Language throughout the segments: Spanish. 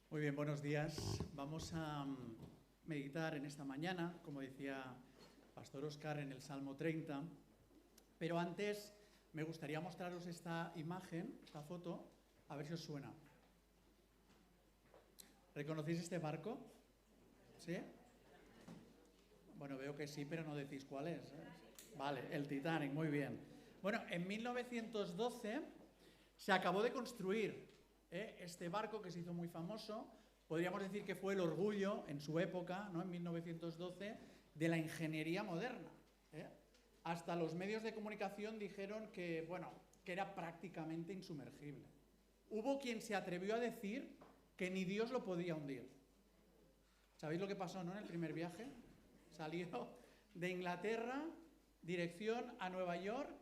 Muy bien, buenos días. Vamos a meditar en esta mañana, como decía Pastor Óscar, en el Salmo 30. Pero antes me gustaría mostraros esta imagen, esta foto, a ver si os suena. ¿Reconocéis este barco? ¿Sí? Bueno, veo que sí, pero no decís cuál es, ¿eh? Vale, el Titanic, muy bien. Bueno, en 1912 se acabó de construir este barco que se hizo muy famoso. Podríamos decir que fue el orgullo en su época, ¿no? En 1912, de la ingeniería moderna. Hasta los medios de comunicación dijeron que, bueno, que era prácticamente insumergible. Hubo quien se atrevió a decir que ni Dios lo podía hundir. ¿Sabéis lo que pasó, no? En el primer viaje salió de Inglaterra, dirección a Nueva York,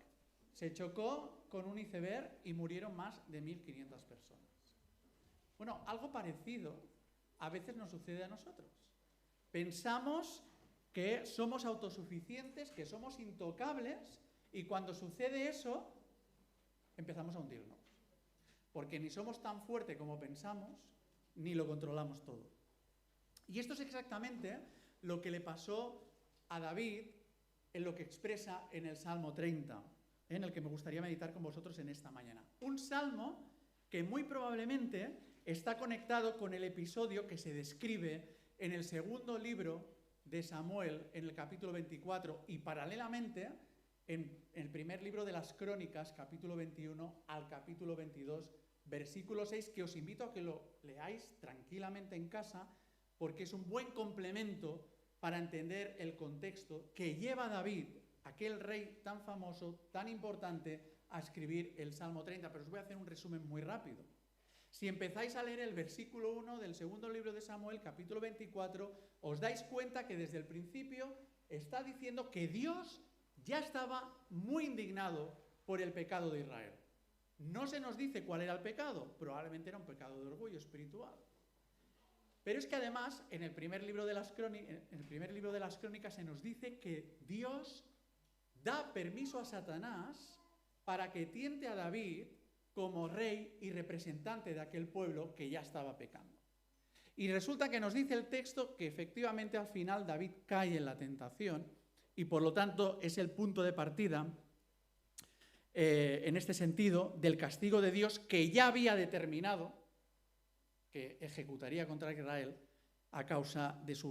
se chocó con un iceberg y murieron más de 1.500 personas. Bueno, algo parecido a veces nos sucede a nosotros. Pensamos que somos autosuficientes, que somos intocables, y cuando sucede eso, empezamos a hundirnos. Porque ni somos tan fuertes como pensamos, ni lo controlamos todo. Y esto es exactamente lo que le pasó a David en lo que expresa en el Salmo 30, en el que me gustaría meditar con vosotros en esta mañana. Un salmo que muy probablemente está conectado con el episodio que se describe en el segundo libro de Samuel, en el capítulo 24, y paralelamente en el primer libro de las Crónicas, capítulo 21 al capítulo 22, versículo 6, que os invito a que lo leáis tranquilamente en casa, porque es un buen complemento para entender el contexto que lleva a David, aquel rey tan famoso, tan importante, a escribir el Salmo 30. Pero os voy a hacer un resumen muy rápido. Si empezáis a leer el versículo 1 del segundo libro de Samuel, capítulo 24, os dais cuenta que desde el principio está diciendo que Dios ya estaba muy indignado por el pecado de Israel. No se nos dice cuál era el pecado, probablemente era un pecado de orgullo espiritual. Pero es que además, en el primer libro de las Crónicas se nos dice que Dios da permiso a Satanás para que tiente a David como rey y representante de aquel pueblo que ya estaba pecando. Y resulta que nos dice el texto que efectivamente al final David cae en la tentación y por lo tanto es el punto de partida, en este sentido, del castigo de Dios que ya había determinado que ejecutaría contra Israel a causa de su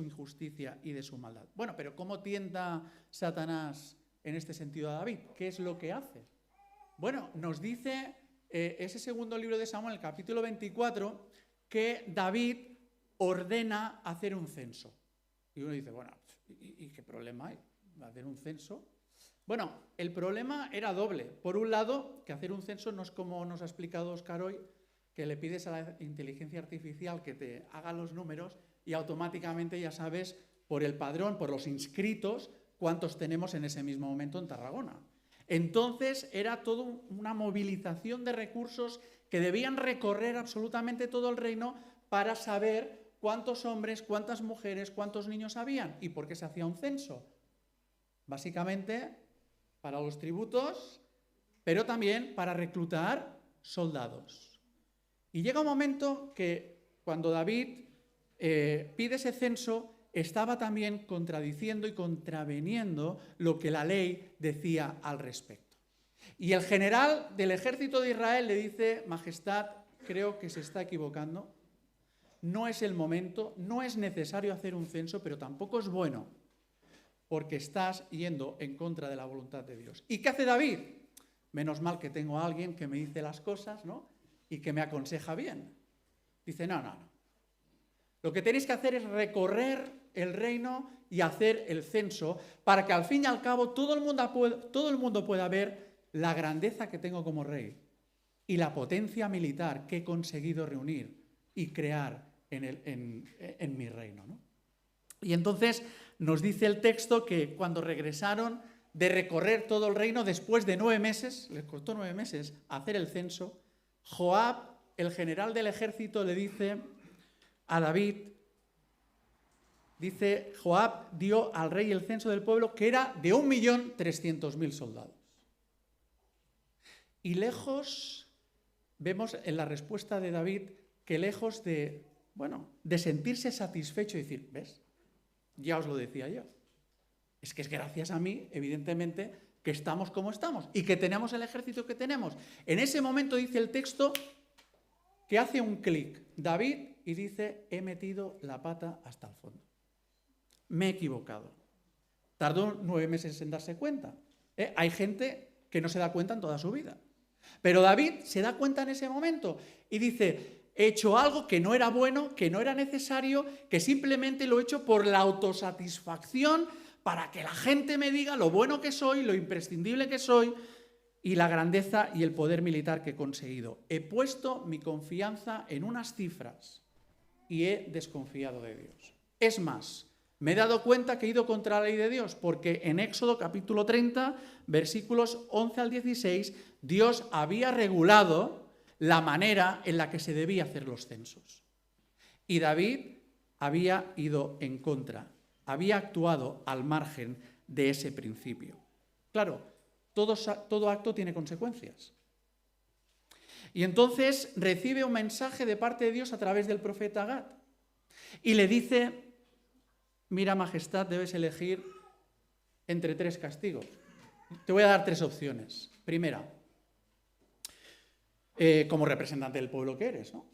injusticia y de su maldad. Bueno, pero ¿cómo tienta Satanás en este sentido a David? ¿Qué es lo que hace? Bueno, nos dice ese segundo libro de Samuel, el capítulo 24, que David ordena hacer un censo. Y uno dice, bueno, ¿y qué problema hay? ¿Hacer un censo? Bueno, el problema era doble. Por un lado, que hacer un censo no es como nos ha explicado Óscar hoy, que le pides a la inteligencia artificial que te haga los números y automáticamente ya sabes por el padrón, por los inscritos, cuántos tenemos en ese mismo momento en Tarragona. Entonces era toda una movilización de recursos que debían recorrer absolutamente todo el reino para saber cuántos hombres, cuántas mujeres, cuántos niños habían. ¿Y por qué se hacía un censo? Básicamente para los tributos, pero también para reclutar soldados. Y llega un momento que cuando David pide ese censo, estaba también contradiciendo y contraveniendo lo que la ley decía al respecto. Y el general del ejército de Israel le dice, Majestad, creo que se está equivocando, no es el momento, no es necesario hacer un censo, pero tampoco es bueno, porque estás yendo en contra de la voluntad de Dios. ¿Y qué hace David? Menos mal que tengo a alguien que me dice las cosas, ¿no? Y que me aconseja bien. Dice, no. Lo que tenéis que hacer es recorrer el reino y hacer el censo para que al fin y al cabo todo el mundo pueda ver la grandeza que tengo como rey y la potencia militar que he conseguido reunir y crear en mi reino, ¿no? Y entonces nos dice el texto que cuando regresaron de recorrer todo el reino, después de 9 meses, les costó 9 meses hacer el censo, Joab, el general del ejército, le dice a David, dice, Joab dio al rey el censo del pueblo que era de 1.300.000 soldados. Y lejos vemos en la respuesta de David que lejos de, de sentirse satisfecho y decir, ¿ves? Ya os lo decía yo. Es que es gracias a mí, evidentemente, que estamos como estamos y que tenemos el ejército que tenemos. En ese momento dice el texto que hace un clic David y dice, he metido la pata hasta el fondo. Me he equivocado. Tardó 9 meses en darse cuenta. Hay gente que no se da cuenta en toda su vida. Pero David se da cuenta en ese momento y dice, he hecho algo que no era bueno, que no era necesario, que simplemente lo he hecho por la autosatisfacción, para que la gente me diga lo bueno que soy, lo imprescindible que soy y la grandeza y el poder militar que he conseguido. He puesto mi confianza en unas cifras y he desconfiado de Dios. Es más, me he dado cuenta que he ido contra la ley de Dios, porque en Éxodo capítulo 30, versículos 11 al 16, Dios había regulado la manera en la que se debía hacer los censos. Y David había ido en contra, había actuado al margen de ese principio. Claro, todo acto tiene consecuencias. Y entonces recibe un mensaje de parte de Dios a través del profeta Gad. Y le dice, mira, majestad, debes elegir entre 3 castigos. Te voy a dar 3 opciones. Primera, como representante del pueblo que eres, ¿no?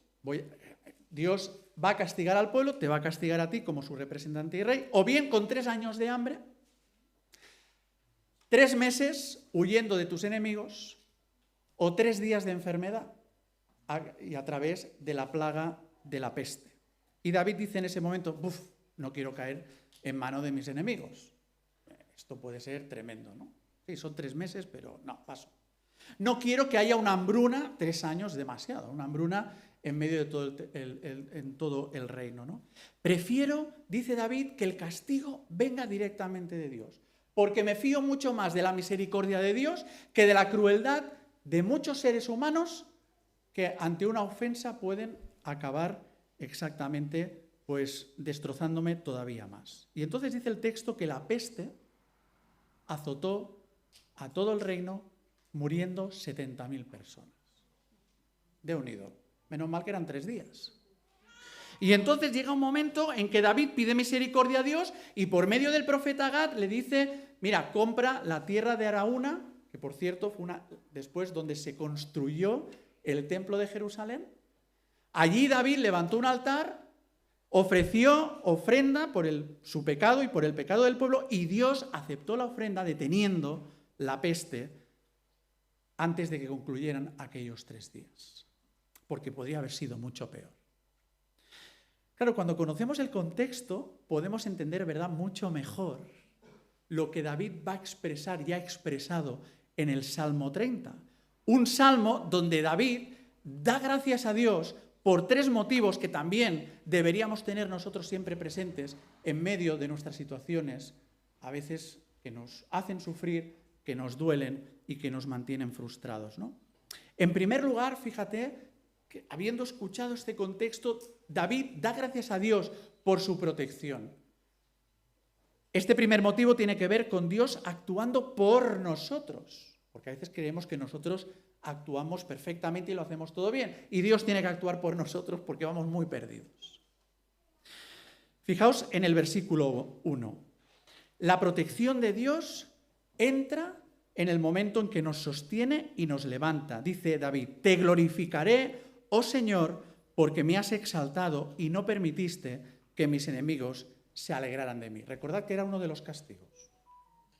Dios va a castigar al pueblo, te va a castigar a ti como su representante y rey, o bien con 3 años de hambre, 3 meses huyendo de tus enemigos, o 3 días de enfermedad y a través de la plaga de la peste. Y David dice en ese momento, no quiero caer en manos de mis enemigos. Esto puede ser tremendo, ¿no? Sí, son 3 meses, pero no, paso. No quiero que haya una hambruna, 3 años demasiado, una hambruna en medio de todo el reino, ¿no? Prefiero, dice David, que el castigo venga directamente de Dios, porque me fío mucho más de la misericordia de Dios que de la crueldad de muchos seres humanos que ante una ofensa pueden acabar exactamente pues destrozándome todavía más. Y entonces dice el texto que la peste azotó a todo el reino, muriendo 70.000 personas. De unido. Menos mal que eran 3 días. Y entonces llega un momento en que David pide misericordia a Dios y por medio del profeta Gad le dice, mira, compra la tierra de Araúna, que por cierto fue después donde se construyó el templo de Jerusalén. Allí David levantó un altar, ofreció ofrenda por su pecado y por el pecado del pueblo, y Dios aceptó la ofrenda deteniendo la peste antes de que concluyeran aquellos 3 días, porque podría haber sido mucho peor. Claro, cuando conocemos el contexto, podemos entender, ¿verdad?, mucho mejor lo que David va a expresar y ha expresado en el Salmo 30. Un salmo donde David da gracias a Dios por 3 motivos que también deberíamos tener nosotros siempre presentes en medio de nuestras situaciones, a veces que nos hacen sufrir, que nos duelen y que nos mantienen frustrados, ¿no? En primer lugar, fíjate que habiendo escuchado este contexto, David da gracias a Dios por su protección. Este primer motivo tiene que ver con Dios actuando por nosotros, porque a veces creemos que nosotros actuamos perfectamente y lo hacemos todo bien, y Dios tiene que actuar por nosotros porque vamos muy perdidos. Fijaos en el versículo 1. La protección de Dios entra en el momento en que nos sostiene y nos levanta. Dice David, te glorificaré, oh Señor, porque me has exaltado y no permitiste que mis enemigos se alegraran de mí. Recordad que era uno de los castigos.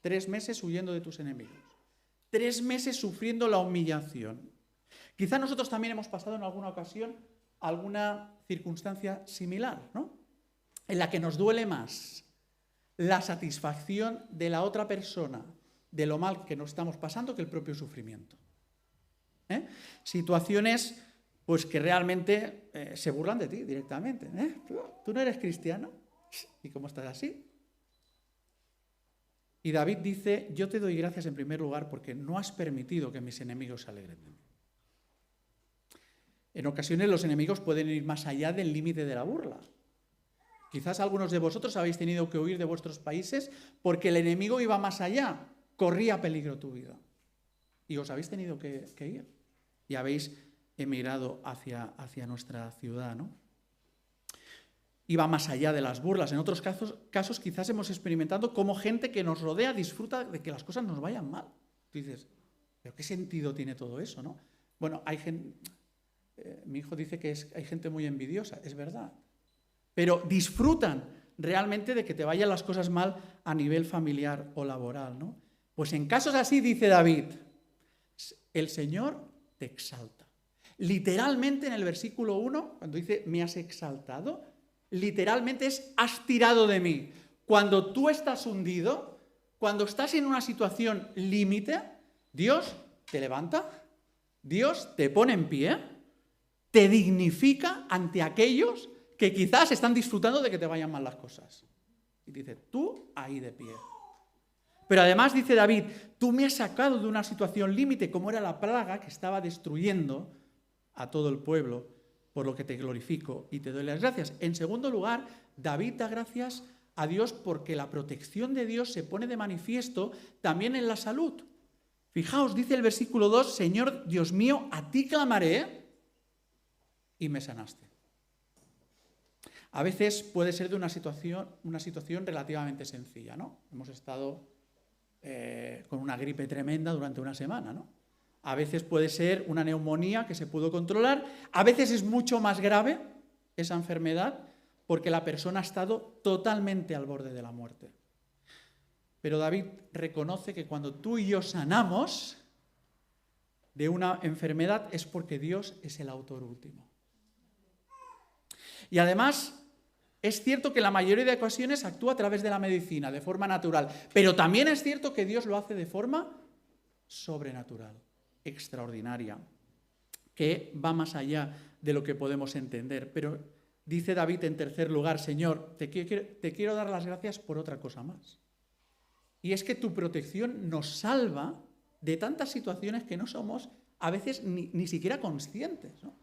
3 meses huyendo de tus enemigos. 3 meses sufriendo la humillación. Quizá nosotros también hemos pasado en alguna ocasión alguna circunstancia similar, ¿no? En la que nos duele más la satisfacción de la otra persona de lo mal que nos estamos pasando que el propio sufrimiento. Situaciones pues que realmente se burlan de ti directamente. ¿Tú no eres cristiano? ¿Y cómo estás así? Y David dice, yo te doy gracias en primer lugar porque no has permitido que mis enemigos se alegren de mí. En ocasiones los enemigos pueden ir más allá del límite de la burla. Quizás algunos de vosotros habéis tenido que huir de vuestros países porque el enemigo iba más allá, corría peligro tu vida. Y os habéis tenido que ir. Y habéis emigrado hacia nuestra ciudad, ¿no? Y va más allá de las burlas. En otros casos quizás hemos experimentado cómo gente que nos rodea disfruta de que las cosas nos vayan mal. Tú dices, ¿pero qué sentido tiene todo eso, no? Bueno, hay gente, mi hijo dice que hay gente muy envidiosa, es verdad. Pero disfrutan realmente de que te vayan las cosas mal a nivel familiar o laboral, ¿no? Pues en casos así, dice David, el Señor te exalta. Literalmente en el versículo 1, cuando dice, me has exaltado, literalmente es, has tirado de mí. Cuando tú estás hundido, cuando estás en una situación límite, Dios te levanta, Dios te pone en pie, te dignifica ante aquellos que quizás están disfrutando de que te vayan mal las cosas. Y dice, tú ahí de pie. Pero además dice David, tú me has sacado de una situación límite como era la plaga que estaba destruyendo a todo el pueblo, por lo que te glorifico y te doy las gracias. En segundo lugar, David da gracias a Dios porque la protección de Dios se pone de manifiesto también en la salud. Fijaos, dice el versículo 2, Señor Dios mío, a ti clamaré y me sanaste. A veces puede ser de una situación relativamente sencilla, ¿no? Hemos estado con una gripe tremenda durante una semana, ¿no? A veces puede ser una neumonía que se pudo controlar. A veces es mucho más grave esa enfermedad porque la persona ha estado totalmente al borde de la muerte. Pero David reconoce que cuando tú y yo sanamos de una enfermedad es porque Dios es el autor último. Y además, es cierto que en la mayoría de ocasiones actúa a través de la medicina, de forma natural. Pero también es cierto que Dios lo hace de forma sobrenatural, extraordinaria, que va más allá de lo que podemos entender. Pero dice David en tercer lugar, Señor, te quiero dar las gracias por otra cosa más. Y es que tu protección nos salva de tantas situaciones que no somos a veces ni siquiera conscientes, ¿no?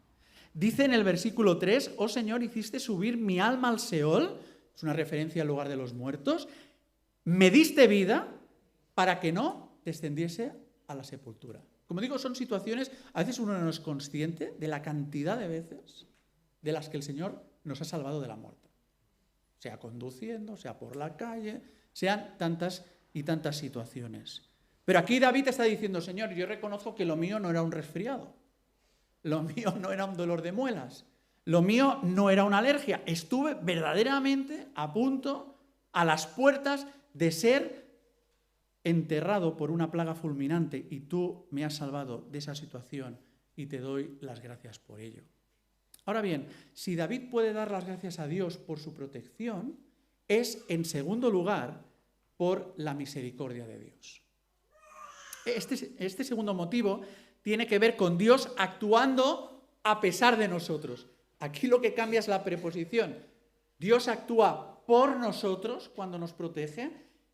Dice en el versículo 3, oh Señor, hiciste subir mi alma al Seol, es una referencia al lugar de los muertos, me diste vida para que no descendiese a la sepultura. Como digo, son situaciones, a veces uno no es consciente de la cantidad de veces de las que el Señor nos ha salvado de la muerte. Sea conduciendo, sea por la calle, sean tantas y tantas situaciones. Pero aquí David está diciendo, Señor, yo reconozco que lo mío no era un resfriado. Lo mío no era un dolor de muelas. Lo mío no era una alergia. Estuve verdaderamente a punto, a las puertas de ser enterrado por una plaga fulminante y tú me has salvado de esa situación y te doy las gracias por ello. Ahora bien, si David puede dar las gracias a Dios por su protección, es en segundo lugar por la misericordia de Dios. Este segundo motivo tiene que ver con Dios actuando a pesar de nosotros. Aquí lo que cambia es la preposición. Dios actúa por nosotros cuando nos protege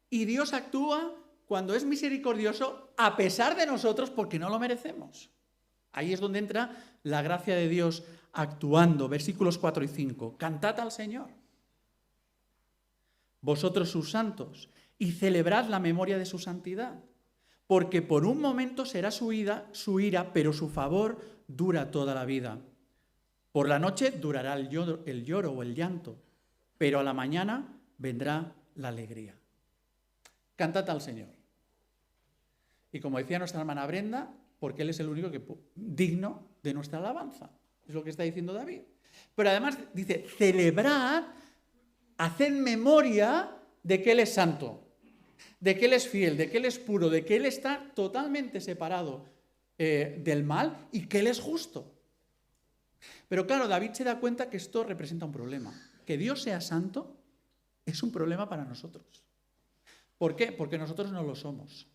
y Dios actúa cuando es misericordioso a pesar de nosotros porque no lo merecemos. Ahí es donde entra la gracia de Dios actuando. Versículos 4 y 5. Cantad al Señor, vosotros sus santos, y celebrad la memoria de su santidad. Porque por un momento será su ira, pero su favor dura toda la vida. Por la noche durará el lloro o el llanto, pero a la mañana vendrá la alegría. Cantad al Señor. Y como decía nuestra hermana Brenda, porque Él es el único digno de nuestra alabanza. Es lo que está diciendo David. Pero además dice, celebrad, haced memoria de que Él es santo, de que Él es fiel, de que Él es puro, de que Él está totalmente separado del mal y que Él es justo. Pero claro, David se da cuenta que esto representa un problema. Que Dios sea santo es un problema para nosotros. ¿Por qué? Porque nosotros no lo somos.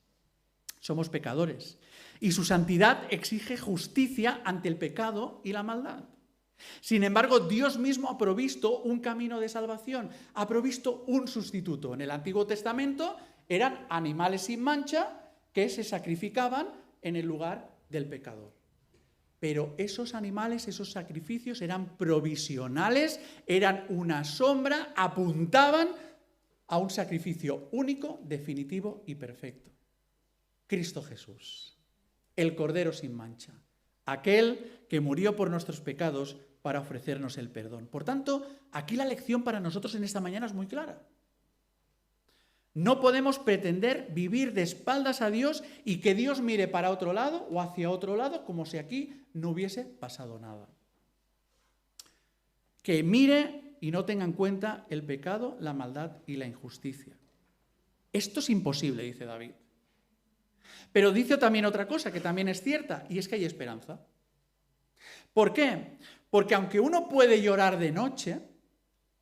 Somos pecadores. Y su santidad exige justicia ante el pecado y la maldad. Sin embargo, Dios mismo ha provisto un camino de salvación, ha provisto un sustituto. En el Antiguo Testamento eran animales sin mancha que se sacrificaban en el lugar del pecador. Pero esos animales, esos sacrificios eran provisionales, eran una sombra, apuntaban a un sacrificio único, definitivo y perfecto. Cristo Jesús, el Cordero sin mancha, aquel que murió por nuestros pecados para ofrecernos el perdón. Por tanto, aquí la lección para nosotros en esta mañana es muy clara. No podemos pretender vivir de espaldas a Dios y que Dios mire para otro lado o hacia otro lado como si aquí no hubiese pasado nada. Que mire y no tenga en cuenta el pecado, la maldad y la injusticia. Esto es imposible, dice David. Pero dice también otra cosa que también es cierta, y es que hay esperanza. ¿Por qué? Porque aunque uno puede llorar de noche,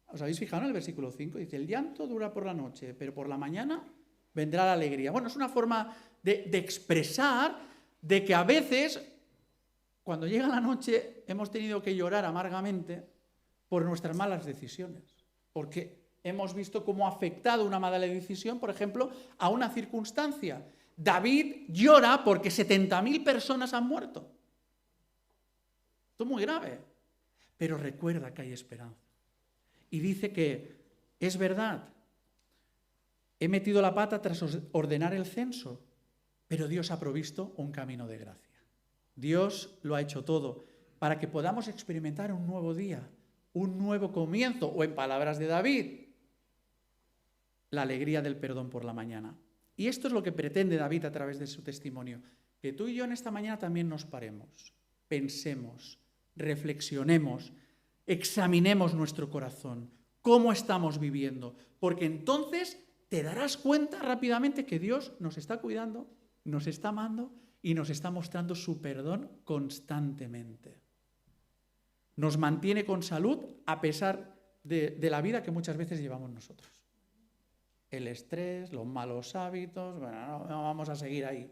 ¿os habéis fijado en el versículo 5? Dice, el llanto dura por la noche, pero por la mañana vendrá la alegría. Bueno, es una forma de expresar de que a veces, cuando llega la noche, hemos tenido que llorar amargamente por nuestras malas decisiones. Porque hemos visto cómo ha afectado una mala decisión, por ejemplo, a una circunstancia. David llora porque 70.000 personas han muerto. Esto es muy grave. Pero recuerda que hay esperanza. Y dice que es verdad. He metido la pata tras ordenar el censo, pero Dios ha provisto un camino de gracia. Dios lo ha hecho todo para que podamos experimentar un nuevo día, un nuevo comienzo, o en palabras de David, la alegría del perdón por la mañana. Y esto es lo que pretende David a través de su testimonio, que tú y yo en esta mañana también nos paremos, pensemos, reflexionemos, examinemos nuestro corazón, cómo estamos viviendo, porque entonces te darás cuenta rápidamente que Dios nos está cuidando, nos está amando y nos está mostrando su perdón constantemente. Nos mantiene con salud a pesar de la vida que muchas veces llevamos nosotros. El estrés, los malos hábitos, bueno, no vamos a seguir ahí.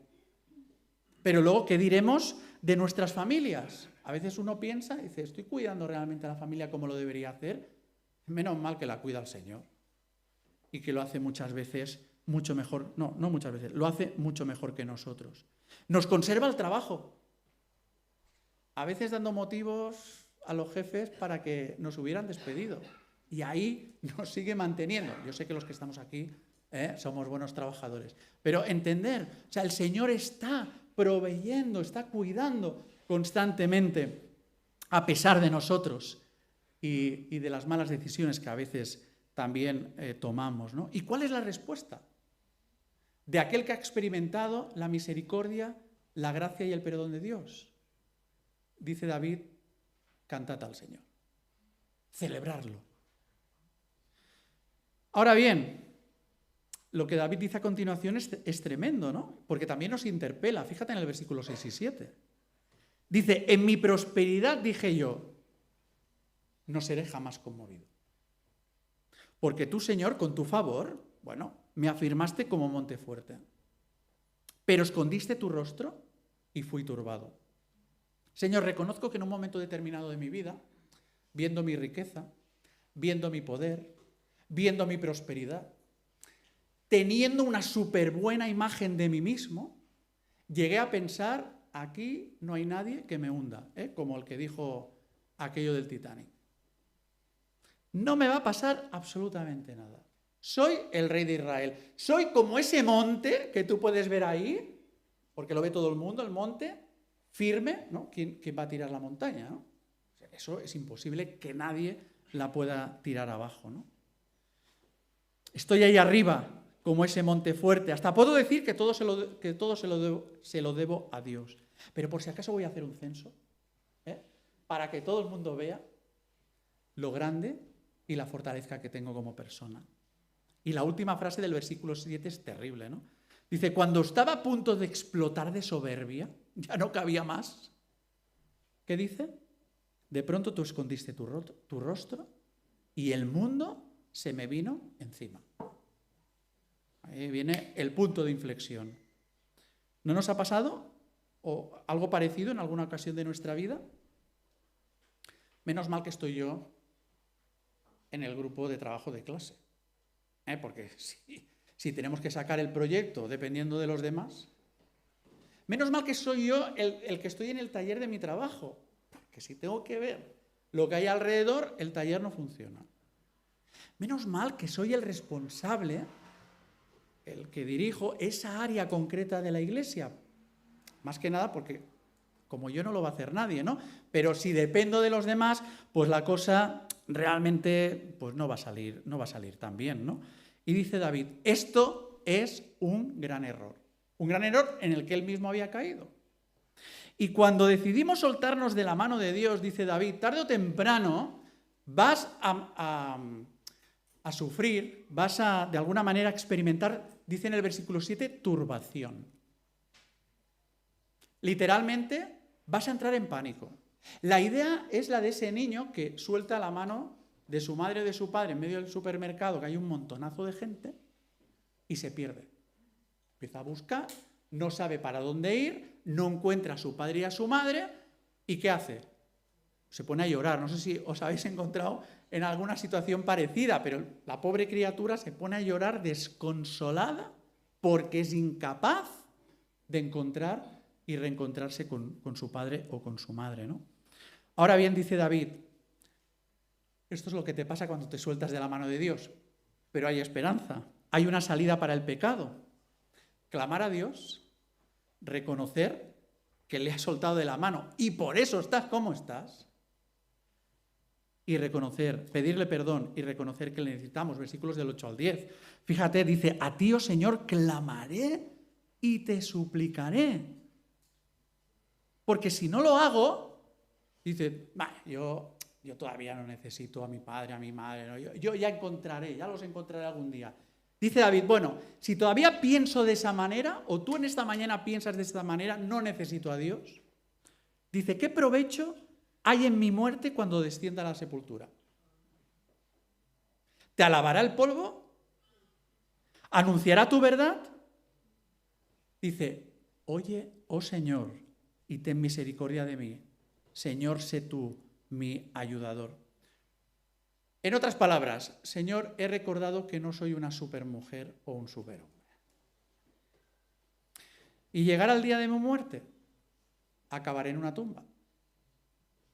Pero luego, ¿qué diremos de nuestras familias? A veces uno piensa y dice, ¿estoy cuidando realmente a la familia como lo debería hacer? Menos mal que la cuida el Señor. Y que lo hace muchas veces mucho mejor, no muchas veces, lo hace mucho mejor que nosotros. Nos conserva el trabajo. A veces dando motivos a los jefes para que nos hubieran despedido. Y ahí nos sigue manteniendo. Yo sé que los que estamos aquí somos buenos trabajadores. Pero entender, o sea, el Señor está proveyendo, está cuidando constantemente a pesar de nosotros y de las malas decisiones que a veces también tomamos, ¿no? ¿Y cuál es la respuesta? De aquel que ha experimentado la misericordia, la gracia y el perdón de Dios. Dice David, cantad al Señor. Celebrarlo. Ahora bien, lo que David dice a continuación es tremendo, ¿no? Porque también nos interpela. Fíjate en el versículo 6 y 7. Dice, en mi prosperidad dije yo, no seré jamás conmovido. Porque tú, Señor, con tu favor, bueno, me afirmaste como monte fuerte. Pero escondiste tu rostro y fui turbado. Señor, reconozco que en un momento determinado de mi vida, viendo mi riqueza, viendo mi poder, viendo mi prosperidad, teniendo una súper buena imagen de mí mismo, llegué a pensar, aquí no hay nadie que me hunda, como el que dijo aquello del Titanic. No me va a pasar absolutamente nada. Soy el rey de Israel. Soy como ese monte que tú puedes ver ahí, porque lo ve todo el mundo, el monte, firme, ¿no? ¿Quién va a tirar la montaña, ¿no? Eso es imposible que nadie la pueda tirar abajo, ¿no? Estoy ahí arriba, como ese monte fuerte. Hasta puedo decir que todo se lo debo a Dios. Pero por si acaso voy a hacer un censo, para que todo el mundo vea lo grande y la fortaleza que tengo como persona. Y la última frase del versículo 7 es terrible, ¿no? Dice, cuando estaba a punto de explotar de soberbia, ya no cabía más. ¿Qué dice? De pronto tú escondiste tu rostro y el mundo se me vino encima. Ahí viene el punto de inflexión. ¿No nos ha pasado o algo parecido en alguna ocasión de nuestra vida? Menos mal que estoy yo en el grupo de trabajo de clase. Porque si tenemos que sacar el proyecto dependiendo de los demás, menos mal que soy yo el que estoy en el taller de mi trabajo, porque si tengo que ver lo que hay alrededor, el taller no funciona. Menos mal que soy el responsable, el que dirijo esa área concreta de la iglesia, más que nada porque como yo no lo va a hacer nadie, ¿no? Pero si dependo de los demás, pues la cosa realmente pues no va a salir tan bien, ¿no? Y dice David, esto es un gran error en el que él mismo había caído. Y cuando decidimos soltarnos de la mano de Dios, dice David, tarde o temprano vas a sufrir, vas a de alguna manera experimentar, dice en el versículo 7, turbación. Literalmente vas a entrar en pánico. La idea es la de ese niño que suelta la mano de su madre o de su padre en medio del supermercado, que hay un montonazo de gente, y se pierde. Empieza a buscar, no sabe para dónde ir, no encuentra a su padre y a su madre, ¿y qué hace? Se pone a llorar. No sé si os habéis encontrado en alguna situación parecida, pero la pobre criatura se pone a llorar desconsolada porque es incapaz de encontrar y reencontrarse con su padre o con su madre, ¿no? Ahora bien, dice David, esto es lo que te pasa cuando te sueltas de la mano de Dios, pero hay esperanza, hay una salida para el pecado. Clamar a Dios, reconocer que le has soltado de la mano y por eso estás como estás, y reconocer, pedirle perdón y reconocer que le necesitamos, versículos del 8 al 10. Fíjate, dice, a ti, oh Señor, clamaré y te suplicaré. Porque si no lo hago, dice, yo todavía no necesito a mi padre, a mi madre, ¿no? Yo ya los encontraré algún día. Dice David, bueno, si todavía pienso de esa manera, o tú en esta mañana piensas de esta manera, no necesito a Dios. Dice, ¿qué provecho hay en mi muerte cuando descienda a la sepultura? ¿Te alabará el polvo? ¿Anunciará tu verdad? Dice, oye, oh Señor, y ten misericordia de mí. Señor, sé tú mi ayudador. En otras palabras, Señor, he recordado que no soy una supermujer o un superhombre. Y llegar al día de mi muerte, acabaré en una tumba.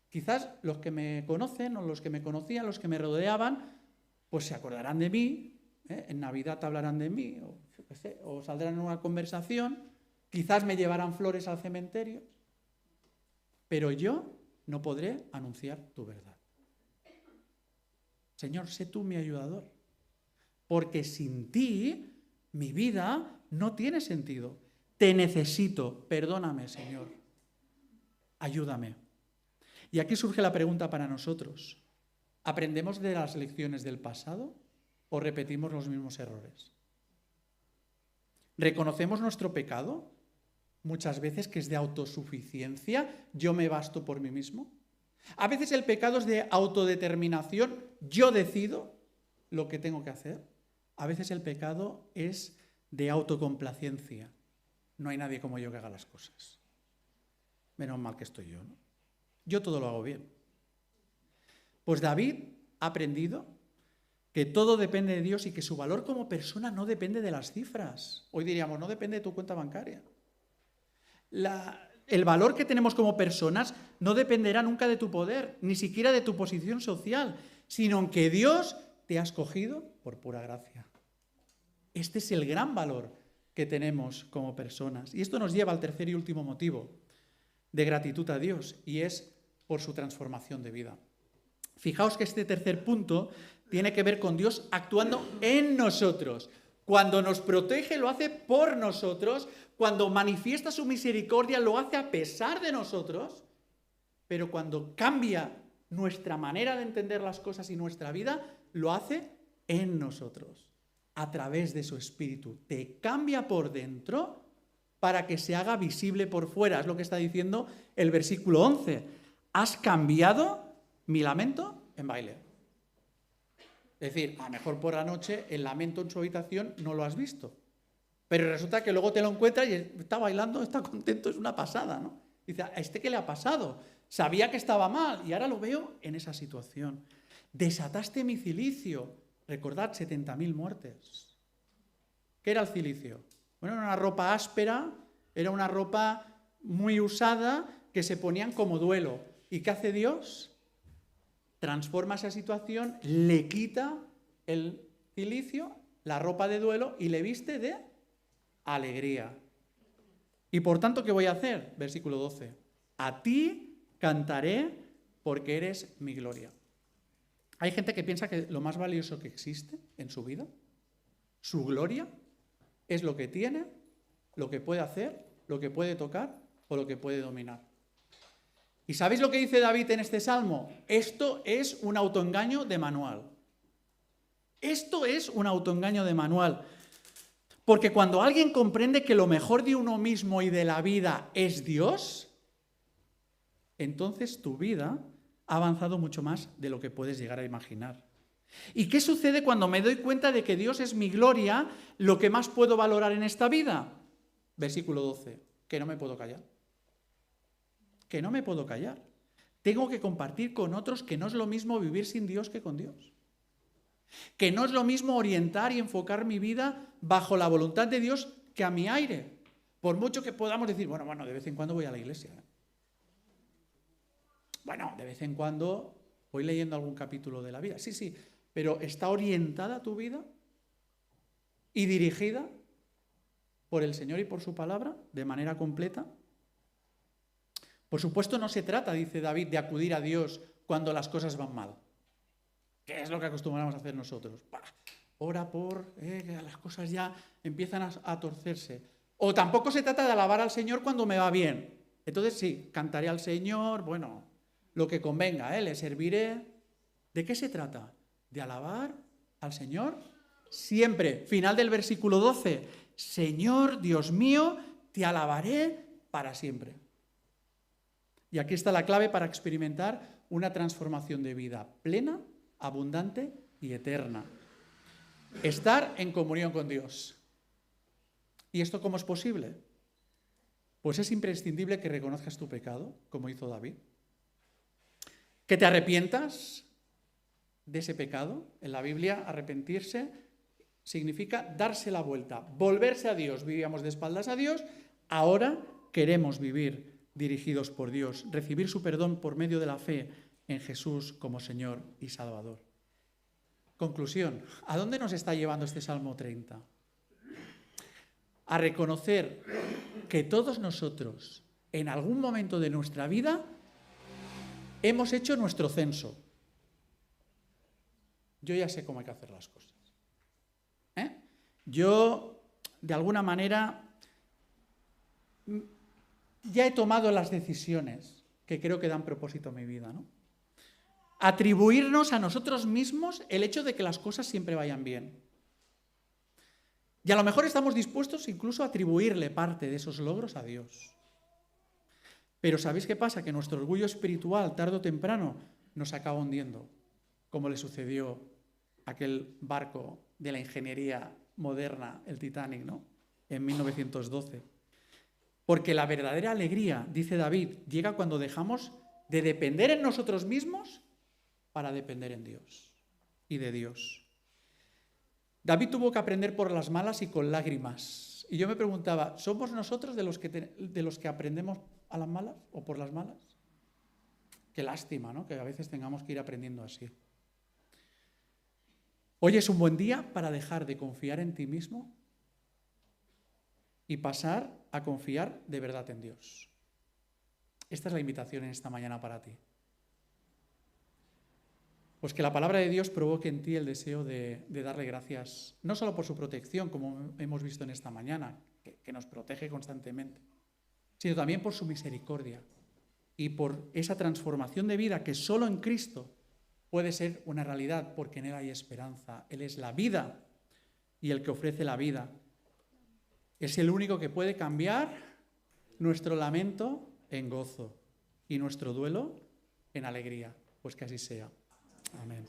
Quizás los que me conocen o los que me conocían, los que me rodeaban, pues se acordarán de mí, en Navidad hablarán de mí, o saldrán en una conversación, quizás me llevarán flores al cementerio, pero yo no podré anunciar tu verdad. Señor, sé tú mi ayudador, porque sin ti mi vida no tiene sentido. Te necesito, perdóname, Señor, ayúdame. Y aquí surge la pregunta para nosotros. ¿Aprendemos de las lecciones del pasado o repetimos los mismos errores? ¿Reconocemos nuestro pecado? Muchas veces que es de autosuficiencia, yo me basto por mí mismo. A veces el pecado es de autodeterminación, yo decido lo que tengo que hacer. A veces el pecado es de autocomplacencia. No hay nadie como yo que haga las cosas. Menos mal que estoy yo, ¿no? Yo todo lo hago bien. Pues David ha aprendido que todo depende de Dios y que su valor como persona no depende de las cifras. Hoy diríamos, no depende de tu cuenta bancaria. El valor que tenemos como personas no dependerá nunca de tu poder, ni siquiera de tu posición social, sino en que Dios te ha escogido por pura gracia. Este es el gran valor que tenemos como personas. Y esto nos lleva al tercer y último motivo de gratitud a Dios, y es por su transformación de vida. Fijaos que este tercer punto tiene que ver con Dios actuando en nosotros. Cuando nos protege, lo hace por nosotros. Cuando manifiesta su misericordia, lo hace a pesar de nosotros. Pero cuando cambia nuestra manera de entender las cosas y nuestra vida, lo hace en nosotros, a través de su Espíritu. Te cambia por dentro para que se haga visible por fuera. Es lo que está diciendo el versículo 11. Has cambiado mi lamento en baile. Es decir, a lo mejor por la noche el lamento en su habitación no lo has visto. Pero resulta que luego te lo encuentras y está bailando, está contento, es una pasada, ¿no? Dice, ¿a este qué le ha pasado? Sabía que estaba mal y ahora lo veo en esa situación. Desataste mi cilicio. Recordad, 70.000 muertes. ¿Qué era el cilicio? Bueno, era una ropa áspera, era una ropa muy usada que se ponían como duelo. ¿Y qué hace Dios? Transforma esa situación, le quita el cilicio, la ropa de duelo y le viste de alegría. Y por tanto, ¿qué voy a hacer? Versículo 12. A ti cantaré porque eres mi gloria. Hay gente que piensa que lo más valioso que existe en su vida, su gloria, es lo que tiene, lo que puede hacer, lo que puede tocar o lo que puede dominar. ¿Y sabéis lo que dice David en este salmo? Esto es un autoengaño de manual. Esto es un autoengaño de manual. Porque cuando alguien comprende que lo mejor de uno mismo y de la vida es Dios, entonces tu vida ha avanzado mucho más de lo que puedes llegar a imaginar. ¿Y qué sucede cuando me doy cuenta de que Dios es mi gloria, lo que más puedo valorar en esta vida? Versículo 12, que no me puedo callar. Que no me puedo callar. Tengo que compartir con otros que no es lo mismo vivir sin Dios que con Dios. Que no es lo mismo orientar y enfocar mi vida bajo la voluntad de Dios que a mi aire. Por mucho que podamos decir, bueno, de vez en cuando voy a la iglesia. Bueno, de vez en cuando voy leyendo algún capítulo de la vida. Sí, pero ¿está orientada tu vida y dirigida por el Señor y por su palabra de manera completa? Por supuesto, no se trata, dice David, de acudir a Dios cuando las cosas van mal. ¿Qué es lo que acostumbramos a hacer nosotros? Ora por que las cosas ya empiezan a torcerse. O tampoco se trata de alabar al Señor cuando me va bien. Entonces sí, cantaré al Señor, bueno, lo que convenga, le serviré. ¿De qué se trata? De alabar al Señor siempre. Final del versículo 12. Señor, Dios mío, te alabaré para siempre. Y aquí está la clave para experimentar una transformación de vida plena, abundante y eterna. Estar en comunión con Dios. ¿Y esto cómo es posible? Pues es imprescindible que reconozcas tu pecado, como hizo David. Que te arrepientas de ese pecado. En la Biblia, arrepentirse significa darse la vuelta, volverse a Dios. Vivíamos de espaldas a Dios, ahora queremos vivir dirigidos por Dios, recibir su perdón por medio de la fe en Jesús como Señor y Salvador. Conclusión, ¿a dónde nos está llevando este Salmo 30? A reconocer que todos nosotros, en algún momento de nuestra vida, hemos hecho nuestro censo. Yo ya sé cómo hay que hacer las cosas. Yo, de alguna manera, ya he tomado las decisiones que creo que dan propósito a mi vida, ¿no? Atribuirnos a nosotros mismos el hecho de que las cosas siempre vayan bien. Y a lo mejor estamos dispuestos incluso a atribuirle parte de esos logros a Dios. Pero ¿sabéis qué pasa? Que nuestro orgullo espiritual, tarde o temprano, nos acaba hundiendo, como le sucedió a aquel barco de la ingeniería moderna, el Titanic, ¿no? En 1912. Porque la verdadera alegría, dice David, llega cuando dejamos de depender en nosotros mismos para depender en Dios y de Dios. David tuvo que aprender por las malas y con lágrimas. Y yo me preguntaba, ¿somos nosotros de los que aprendemos a las malas o por las malas? Qué lástima, ¿no? Que a veces tengamos que ir aprendiendo así. Hoy es un buen día para dejar de confiar en ti mismo y pasar a confiar de verdad en Dios. Esta es la invitación en esta mañana para ti. Pues que la palabra de Dios provoque en ti el deseo de darle gracias, no solo por su protección, como hemos visto en esta mañana, que nos protege constantemente, sino también por su misericordia y por esa transformación de vida que solo en Cristo puede ser una realidad, porque en Él hay esperanza. Él es la vida y el que ofrece la vida. Es el único que puede cambiar nuestro lamento en gozo y nuestro duelo en alegría. Pues que así sea. Amén.